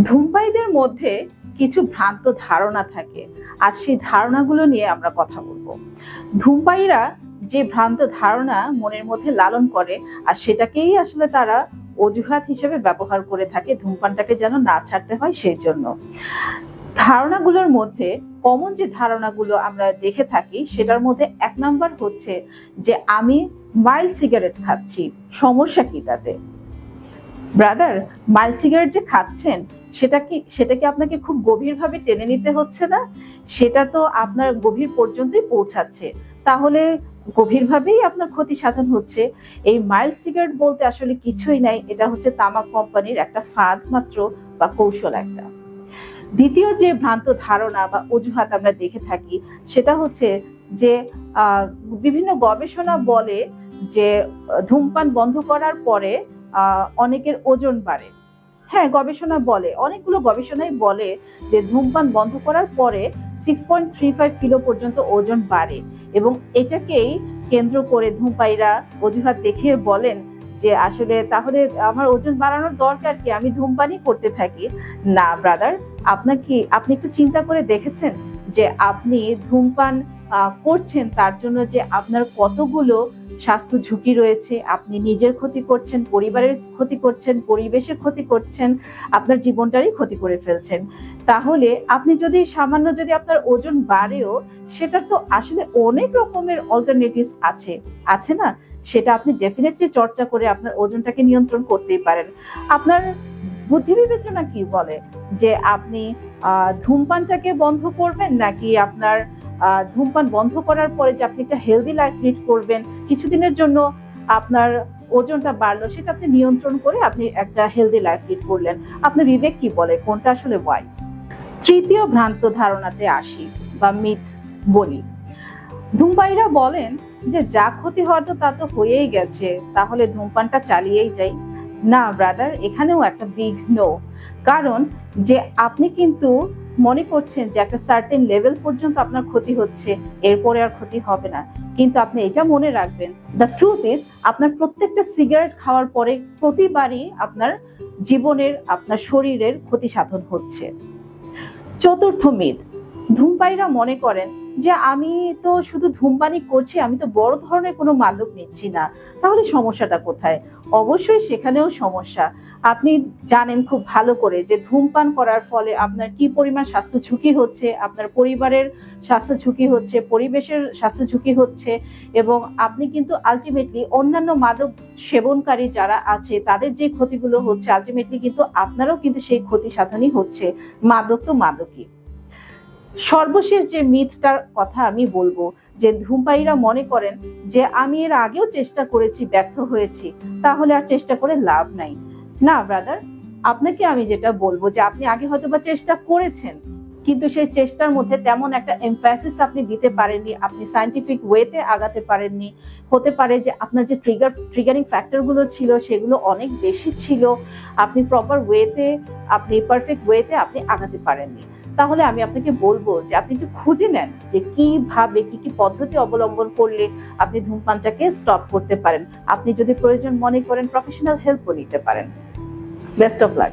ধূমপায়ীদের মধ্যে কিছু ভ্রান্ত ধারণা থাকে। আজ সেই ধারণাগুলো নিয়ে আমরা কথা বলবো। ধূমপায়ীরা যে ভ্রান্ত ধারণা মনের মধ্যে লালন করে, আর সেটাকেই আসলে তারা অজুহাত হিসেবে ব্যবহার করে থাকে ধূমপানটাকে যেন না ছাড়তে হয় সেই জন্য। ধারণাগুলোর মধ্যে কমন যে ধারণাগুলো আমরা দেখে থাকি সেটার মধ্যে 1 নাম্বার হচ্ছে যে আমি মাইল্ড সিগারেট খাচ্ছি, সমস্যা কি তাতে? ব্রাদার, মাইল্ড সিগারেট যে খাচ্ছেন সেটা কি আপনাকে খুব গভীরভাবে টেনে নিতে হচ্ছে না? সেটা তো আপনার গভীর পর্যন্তই পৌঁছাচ্ছে, তাহলে গভীরভাবেই আপনার ক্ষতি সাধন হচ্ছে। এই মাইল্ড সিগারেট বলতে আসলে কিছুই নাই, এটা হচ্ছে তামাক কোম্পানির একটা ফাঁদ মাত্র বা কৌশল একটা। দ্বিতীয় যে ভ্রান্ত ধারণা বা অজুহাত আমরা দেখে থাকি সেটা হচ্ছে যে বিভিন্ন গবেষণা বলে যে ধূমপান বন্ধ করার পরে অনেকের ওজন বাড়ে। হ্যাঁ, গবেষণা বলে, অনেকগুলো গবেষণাই বলে যে ধূমপান বন্ধ করার পরে 6.35 কিলো পর্যন্ত ওজন বাড়ে, এবং এটাকেই কেন্দ্র করে ধূমপায়ীরা অজুহাত দেখিয়ে বলেন যে আসলে তাহলে আমার ওজন বাড়ানোর দরকার কি, আমি ধূমপানই করতে থাকি। না ব্রাদার, আপনি একটু চিন্তা করে দেখেছেন যে আপনি ধূমপান করছেন তার জন্য যে আপনার কতগুলো স্বাস্থ্য ঝুঁকি রয়েছে? আপনি নিজের ক্ষতি করছেন, পরিবারের ক্ষতি করছেন, পরিবেশের ক্ষতি করছেন, আপনার জীবনটারই ক্ষতি করে ফেলছেন। তাহলে আপনি যদি সামান্য যদি আপনার ওজন বাড়েও, সেটা তো আসলে অনেক রকমের অল্টারনেটিভস আছে না? সেটা আপনি ডেফিনেটলি চর্চা করে আপনার ওজনটাকে নিয়ন্ত্রণ করতেই পারেন। আপনার বুদ্ধি বিবেচনা কি বলে যে আপনি ধূমপানটাকে বন্ধ করবেন, নাকি আপনার ধূমপান বন্ধ করার পরে যে আপনি একটা হেলদি লাইফ লিড করবেন, কিছুদিনের জন্য আপনার ওজনটা বাড়লো, সেটা আপনি নিয়ন্ত্রণ করে আপনি একটা হেলদি লাইফ লিড করলেন। আপনার বিবেক কি বলে কোনটা আসলে ওয়াইজ? তৃতীয় ভ্রান্ত ধারণাতে আসি বা মিথ বলি। ধূমপায়ীরা বলেন যে যা ক্ষতি হওয়ার তা তো হয়েই গেছে, তাহলে ধূমপানটা চালিয়েই যাই। না ব্রাদার, এখানেও একটা বিগ নো। কারণ যে আপনি কিন্তু মনে করছেন যে একটা সার্টেন লেভেল পর্যন্ত আপনার ক্ষতি হচ্ছে, এরপরে আর ক্ষতি হবে না, কিন্তু আপনি এটা মনে রাখবেন, দ্য ট্রুথ ইজ আপনার প্রত্যেকটা সিগারেট খাওয়ার পরে প্রতিবারই আপনার জীবনের, আপনার শরীরের ক্ষতি সাধন হচ্ছে। চতুর্থ মিথ, ধূমপায়ীরা মনে করেন যে আমি তো শুধু ধূমপানই করছি, আমি তো বড় ধরনের কোনো মাদক নিচ্ছি না, তাহলে সমস্যাটা কোথায়? অবশ্যই সেখানেও সমস্যা। আপনি জানেন খুব ভালো করে যে ধূমপান করার ফলে আপনার কি পরিমাণ স্বাস্থ্য ঝুঁকি হচ্ছে, আপনার পরিবারের স্বাস্থ্য ঝুঁকি হচ্ছে, পরিবেশের স্বাস্থ্য ঝুঁকি হচ্ছে, এবং আপনি কিন্তু আলটিমেটলি অন্যান্য মাদক সেবনকারী যারা আছে তাদের যে ক্ষতিগুলো হচ্ছে, আলটিমেটলি কিন্তু আপনারও কিন্তু সেই ক্ষতি সাধনই হচ্ছে। মাদক তো মাদকই। সর্বশেষ যে মিথটার কথা আমি বলবো, যে ধূমপায়ীরা মনে করেন যে আমি এর আগেও চেষ্টা করেছি, ব্যর্থ হয়েছি, তাহলে আর চেষ্টা করে লাভ নাই। না ব্রাদার, আপনাকে আমি যেটা বলবো যে আপনি আগে হয়তো বা চেষ্টা করেছেন, কিন্তু সেই চেষ্টার মধ্যে তেমন একটা এমফ্যাসিস আপনি দিতে পারেননি, আপনি সায়েন্টিফিক ওয়েতে আগাতে পারেননি। হতে পারে যে আপনার যে ট্রিগারিং ফ্যাক্টরগুলো ছিল সেগুলো অনেক বেশি ছিল, আপনি প্রপার ওয়েতে, আপনি পারফেক্ট ওয়েতে আপনি আগাতে পারেননি। তাহলে আমি আপনাকে বলবো যে আপনি একটু খুঁজে নেন যে কিভাবে কি পদ্ধতি অবলম্বন করলে আপনি ধূমপানটাকে স্টপ করতে পারেন। আপনি যদি প্রয়োজন মনে করেন প্রফেশনাল হেল্পও নিতে পারেন। Best of luck.